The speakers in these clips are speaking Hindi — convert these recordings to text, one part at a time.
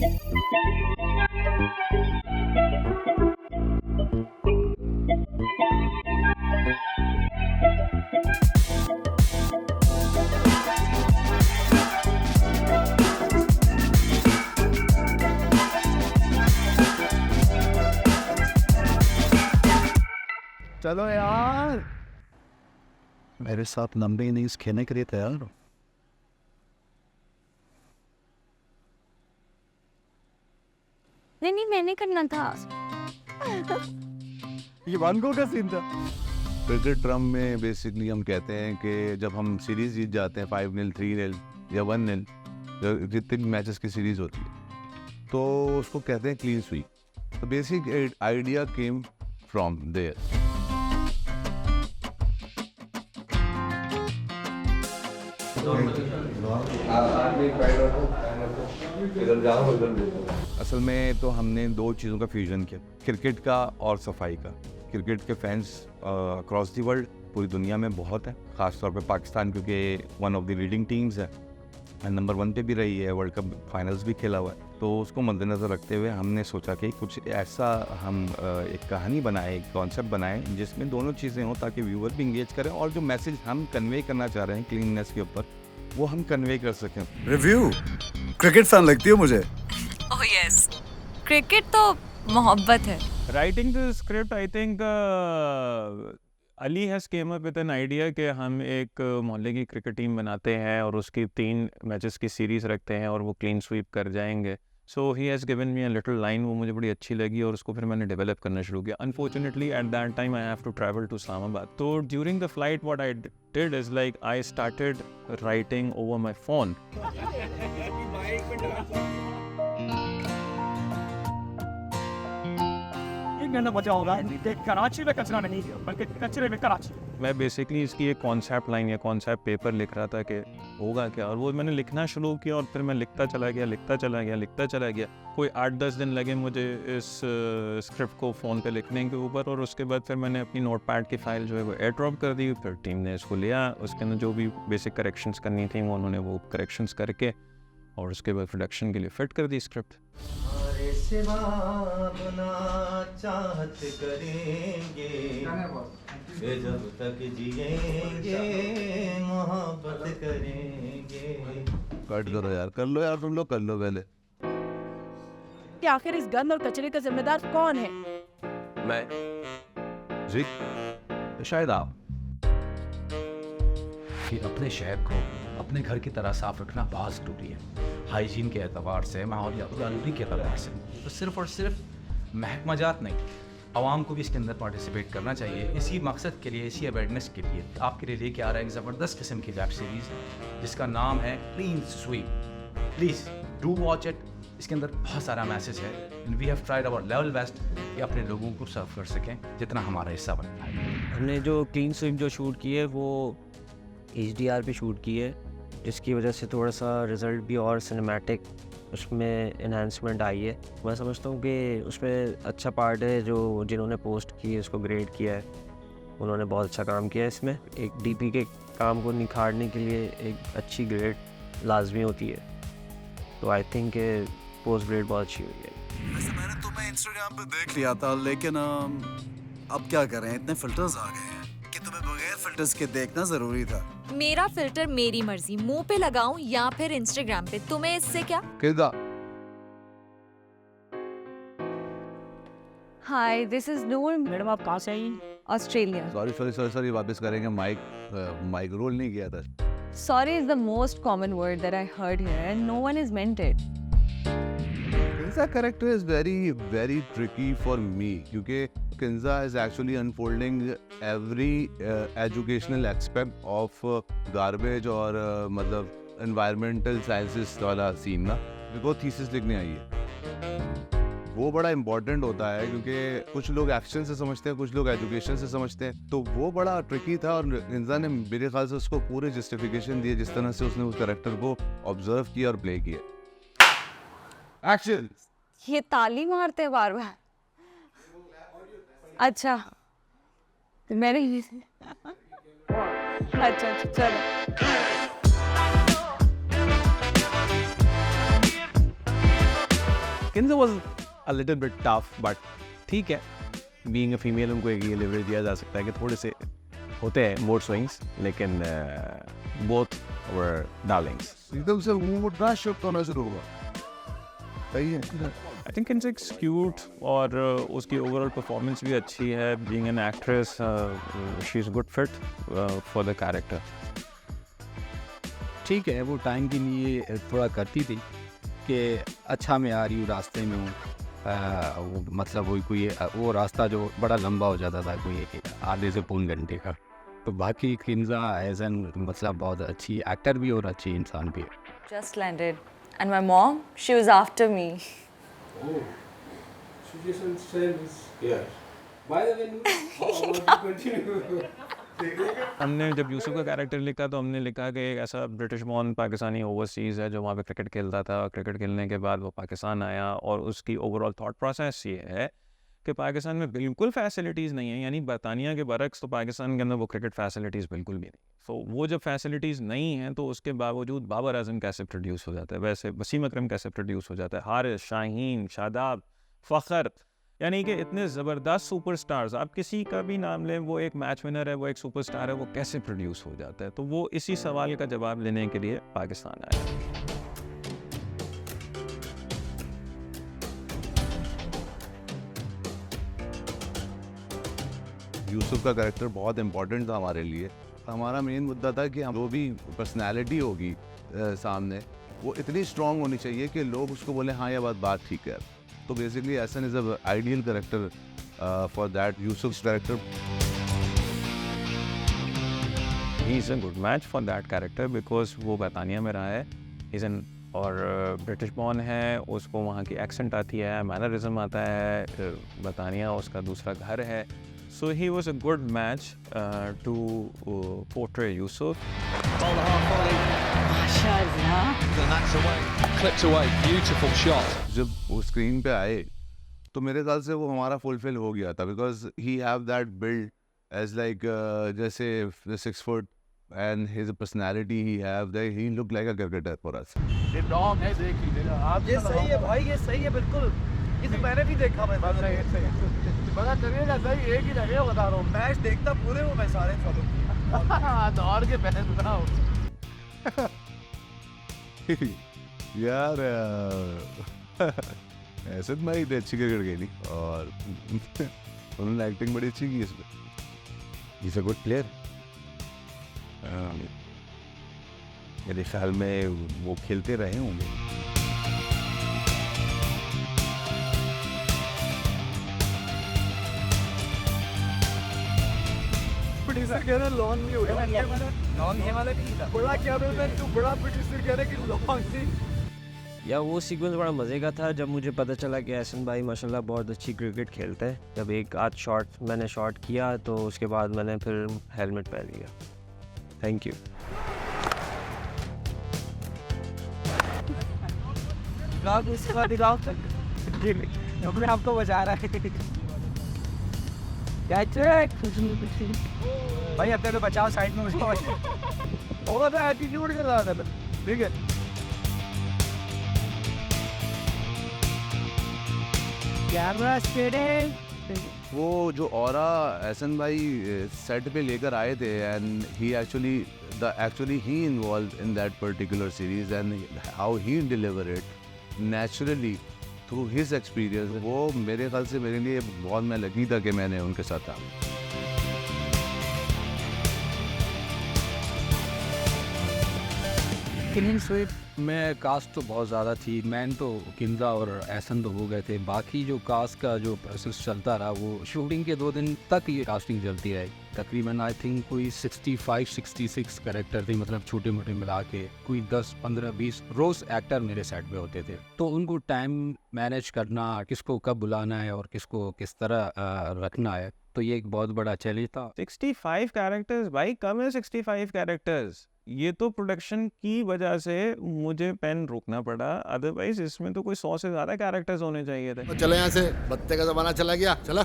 चलो यार, मेरे साथ लंबी इनिंग्स खेलने के लिए तैयार हो? नहीं मैंने करना था। ये वन गो का सीन था। क्रिकेट टर्म में बेसिकली हम कहते हैं कि जब हम सीरीज जीत जाते हैं 5-0, 3-0 या 1-0, जितने भी मैचेस की सीरीज होती है तो उसको कहते हैं क्लीन स्वीप। तो basic idea came from there. असल में तो हमने दो चीज़ों का फ्यूजन किया, क्रिकेट का और सफाई का। क्रिकेट के फैंस अक्रॉस दी वर्ल्ड, पूरी दुनिया में बहुत है, ख़ासतौर पे पाकिस्तान क्योंकि one of the leading teams है, नंबर 1 पे भी रही है, वर्ल्ड कप फाइनल्स भी खेला हुआ है। तो उसको मद्देनज़र रखते हुए हमने सोचा कि कुछ ऐसा हम एक कहानी बनाए, एक कॉन्सेप्ट बनाए जिसमें दोनों चीज़ें हों ताकि व्यूअर भी इंगेज करें और जो मैसेज हम कन्वे करना चाह रहे हैं क्लीननेस के ऊपर वो हम कन्वे कर सकें। रिव्यू क्रिकेट फैन लगती हो मुझे। ओह यस, क्रिकेट तो मोहब्बत है। Writing the script, I think Ali has came up with an idea कि हम एक मोहल्ले की क्रिकेट टीम बनाते हैं और उसकी 3 मैचेस की सीरीज़ रखते हैं और वो क्लीन स्वीप कर जाएंगे। So he has given me a little line, वो मुझे बड़ी अच्छी लगी और उसको फिर मैंने डेवलप करना शुरू किया। Unfortunately at that time I have to travel to Islamabad. तो during the flight what I did is like I started writing over my phone. Karachi में कचरा नहीं है बल्कि कचरे में कराची। मैं बेसिकली इसकी एक कॉन्सेप्ट लाइन या कॉन्सेप्ट पेपर लिख रहा था कि होगा क्या, और वो मैंने लिखना शुरू किया और फिर मैं लिखता चला गया। कोई 8-10 दिन लगे मुझे इस स्क्रिप्ट को फ़ोन पे लिखने के ऊपर, और उसके बाद फिर मैंने अपनी नोटपैड की फ़ाइल जो है वो एयर ड्रॉप कर दी। फिर टीम ने इसको लिया, उसके अंदर जो भी बेसिक करेक्शंस करनी थी वो उन्होंने वो करेक्शंस करके और उसके बाद प्रोडक्शन के लिए फिट कर दी स्क्रिप्ट। चाहत करेंगे जब तक जिएंगे मोहब्बत करेंगे। कट करो यार, कर लो यार, तुम लोग कर लो पहले। कि आखिर इस गंद और कचरे का जिम्मेदार कौन है? मैं जी, शायद आप। कि अपने शहर को अपने घर की तरह साफ रखना बहुत ज़रूरी है, हाइजीन के एतबार से, माहौलियाती के एतबार से। तो सिर्फ़ और सिर्फ महकमाजात नहीं, आवाम को भी इसके अंदर पार्टिसिपेट करना चाहिए। इसी मकसद के लिए, इसी अवेयरनेस के लिए आपके लिए लेके आ रहा है एक ज़बरदस्त किस्म की वेब सीरीज़ जिसका नाम है clean sweep. Please do watch it. इसके अंदर बहुत सारा मैसेज है and we have tried our level best कि अपने लोगों को सर्व कर सकें जितना हमारा हिस्सा बनता है। हमने जो क्लीन स्वीप जो शूट की है वो HDR पे शूट की है, जिसकी वजह से थोड़ा सा रिज़ल्ट भी और सिनेमैटिक उसमें इन्हांसमेंट आई है। मैं समझता हूँ कि उसमें अच्छा पार्ट है जो जिन्होंने पोस्ट की है उसको ग्रेड किया है, उन्होंने बहुत अच्छा काम किया है। इसमें एक DP के काम को निखारने के लिए एक अच्छी ग्रेड लाजमी होती है, तो आई थिंक पोस्ट ग्रेड बहुत अच्छी हुई है। वैसे मैंने तुम्हें इंस्टाग्राम पे देख लिया था, लेकिन अब क्या करें, इतने फिल्टर्स आ गए हैं कि तुम्हें बगैर फिल्टर्स के देखना जरूरी था। मेरा फिल्टर मेरी मर्जी, मुंह पे लगाऊं या फिर इंस्टाग्राम पे, तुम्हें इससे क्या? हाय, दिस इज नूर। मैडम आप कहाँ से आई? ऑस्ट्रेलिया। सॉरी वापस करेंगे। माइक रोल नहीं किया था। Sorry is the most common word that I heard here and no one has meant it. Kinza character is very tricky for me क्योंकि Kinza is actually unfolding every educational aspect of garbage और मतलब environmental sciences वाला सीन ना, वो थीसिस लिखने आई है। वो बड़ा इम्पोर्टेंट होता है क्योंकि कुछ लोग एक्शन से समझते हैं, कुछ लोग एजुकेशन से समझते हैं, तो वो बड़ा ट्रिकी था और किंजा ने मेरे ख्याल से उसको पूरे जस्टिफिकेशन दिए जिस तरह से उसने उस कैरेक्टर को ऑब्जर्व किया और प्ले किया। एक्शन। ये ताली मारते हैं बार बार। अच्छा मैंने अच्छा चलो। Kinza was a little bit tough, but ठीक है, बीइंग अ फीमेल उनको एक ये लेवरेज दिया जा सकता है कि थोड़े से होते हैं मूड स्विंग्स, लेकिन बोथ वर डार्लिंग्स। एकदम से वो ड्रैश शॉट करना शुरू हुआ, सही है। आई थिंक किंजा क्यूट और उसकी ओवरऑल परफॉर्मेंस भी अच्छी है। Being an actress she is good fit for the character. ठीक है, वो टाइम के लिए थोड़ा करती थी कि अच्छा मैं आ रही हूँ, रास्ते में हूँ, वो मतलब वो रास्ता जो बड़ा लंबा हो जाता था, कोई आधे से पौन घंटे का। तो बाकी किंजा एज एन मतलब बहुत अच्छी एक्टर भी और अच्छी इंसान भी है। Just landed. And my mom, she was after me. Oh, she just said this. Yeah. By the way, how about you continue? हमने जब यूसुफ का कैरेक्टर लिखा तो हमने लिखा कि एक ऐसा ब्रिटिश बॉर्न पाकिस्तानी ओवरसीज़ है जो वहाँ पे क्रिकेट खेलता था। क्रिकेट खेलने के बाद वो पाकिस्तान आया और उसकी ओवरऑल थॉट प्रोसेस ये है कि पाकिस्तान में बिल्कुल फैसिलिटीज़ नहीं है, यानी बरतानिया के बरक्स तो पाकिस्तान के अंदर वो क्रिकेट फैसिलिटीज़ बिल्कुल भी नहीं। तो वो जब फैसिलिटीज़ नहीं हैं तो उसके बावजूद बाबर आजम कैसे प्रोड्यूस हो जाता है, वैसे वसीम अकरम कैसे प्रोड्यूस हो जाता है, हारिस, शाहीन, शादाब, फ़खर, यानी कि इतने ज़बरदस्त सुपरस्टार्स, आप किसी का भी नाम लें, वो एक मैच विनर है, वो एक सुपरस्टार है, वो कैसे प्रोड्यूस हो जाता है। तो वो इसी सवाल का जवाब लेने के लिए पाकिस्तान आया। यूसुफ का कैरेक्टर बहुत इम्पोर्टेंट था हमारे लिए। हमारा मेन मुद्दा था कि जो भी पर्सनैलिटी होगी सामने, वो इतनी स्ट्रॉन्ग होनी चाहिए कि लोग उसको बोले हाँ ये बात ठीक है। तो basically Ehsan is a ideal character for that. Yusuf's character he is a good match for that character because वो बरतानिया में रहा है, इज़ एन और ब्रिटिश बॉर्न है, उसको वहाँ की एक्सेंट आती है, मैनरिज्म आता है, बरतानिया उसका दूसरा घर है। So he was a good match to portray Yusuf. Clipped away, beautiful shot. जब वो स्क्रीन पे आए तो मेरे ख्याल से वो हमारा फुलफिल हो गया था, because he have that build as like जैसे 6 foot and his personality he have that he look like a cricketer for us. ये डॉग है, देख लीजिए आप। ये सही है भाई, ये सही है बिल्कुल। इसे मैंने भी देखा, मैं पता चलिएगा सही, एक ही लगे बता रहा हूँ। मैच देखता पूरे वो मैं सारे चलो दौड़ के पहले बनाओ यार ऐसे तो मैं अच्छी क्रिकेट खेली और उन्होंने एक्टिंग बड़ी अच्छी की इसमें। He's a good player. मेरे ख्याल में वो खेलते रहे होंगे। प्रोड्यूसर कह रहे हैं लॉन्ग नहीं होगा, लॉन्ग ये वाला नहीं था। बड़ा क्या बोलते हैं तू, बड़ा प्रोड्यूसर कह रहे हैं कि लॉन्ग नहीं। या वो सीक्वेंस बड़ा मज़े का था जब मुझे पता चला कि एहसन भाई माशाल्लाह बहुत अच्छी क्रिकेट खेलते हैं। जब एक आध शॉट मैंने शॉट किया तो उसके बाद मैंने फिर हेलमेट पहन लिया। Thank you. अपने आप को बचा रहा है। भाई अपने तो बचाओ, साइड में उसको होगा तो एटीट्यूड के साथ है, ठीक है। Camera steady. वो जो ऑरा एहसन भाई सेट पे लेकर आए थे and he actually he involve in that particular series and how he deliver it naturally through his experience, वो मेरे ख्याल से मेरे लिए बहुत मैं लकी था कि मैंने उनके साथ था। क्लीन स्वीप में कास्ट तो बहुत ज़्यादा थी। मैन तो किंजा और एहसन तो हो गए थे, बाकी जो कास्ट का जो प्रोसेस चलता रहा वो शूटिंग के 2 दिन तक ये कास्टिंग चलती रही। तकरीबन आई थिंक कोई 65-66 कैरेक्टर थे, मतलब छोटे मोटे मिला के कोई 10-15-20 रोज़ एक्टर मेरे सेट पे होते थे। तो उनको टाइम मैनेज करना, किसको कब बुलाना है और किसको किस तरह रखना है, तो ये एक बहुत बड़ा चैलेंज था। 65 कैरेक्टर्स भाई, कम है 65 कैरेक्टर्स। ये तो प्रोडक्शन की वजह से मुझे पेन रोकना पड़ा, अदरवाइज इसमें तो कोई 100 से ज़्यादा कैरेक्टर्स होने चाहिए थे। चले यहाँ से, बत्ते का ज़माना चला गया, चला।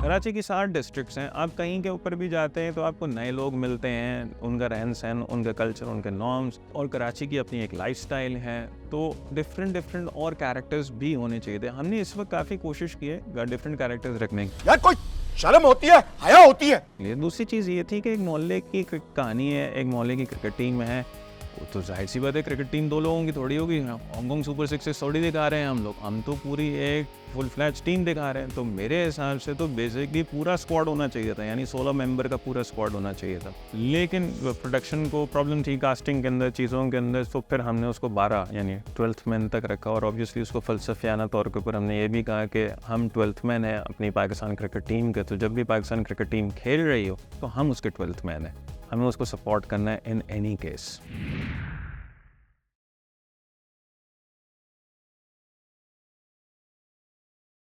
कराची की 7 डिस्ट्रिक्ट्स हैं। आप कहीं के ऊपर भी जाते हैं तो आपको नए लोग मिलते हैं, उनका रहन सहन, उनका कल्चर, उनके नॉर्म्स, और कराची की अपनी एक लाइफस्टाइल है। तो डिफरेंट और कैरेक्टर्स भी होने चाहिए थे। हमने इस वक्त काफ़ी कोशिश की है डिफरेंट कैरेक्टर्स रखने की। यार कोई शर्म होती है, हया होती है। ये दूसरी चीज़ ये थी कि एक मोहल्ले की कहानी है, एक मोहल्ले की क्रिकेट टीम है, तो जाहिर सी बात है क्रिकेट टीम 2 लोगों की थोड़ी होगी। हांगकॉन्ग सुपर सिक्सेस थोड़ी दिखा रहे हैं हम तो पूरी एक फुल फ्लैश टीम दिखा रहे हैं। तो मेरे हिसाब से तो बेसिकली पूरा स्क्वाड होना चाहिए था, यानी 16 मेंबर का पूरा स्क्वाड होना चाहिए था। लेकिन प्रोडक्शन को प्रॉब्लम थी कास्टिंग के अंदर, चीज़ों के अंदर, तो फिर हमने उसको 12 यानी 12th मैन तक रखा। और ऑब्वियसली उसको फ़लसफ़ियाना तौर के ऊपर हमने ये भी कहा कि हम 12th मैन है अपनी पाकिस्तान क्रिकेट टीम के, तो जब भी पाकिस्तान क्रिकेट टीम खेल रही हो तो हम उसके 12th मैन हैं, हमें उसको सपोर्ट करना है इन एनी केस।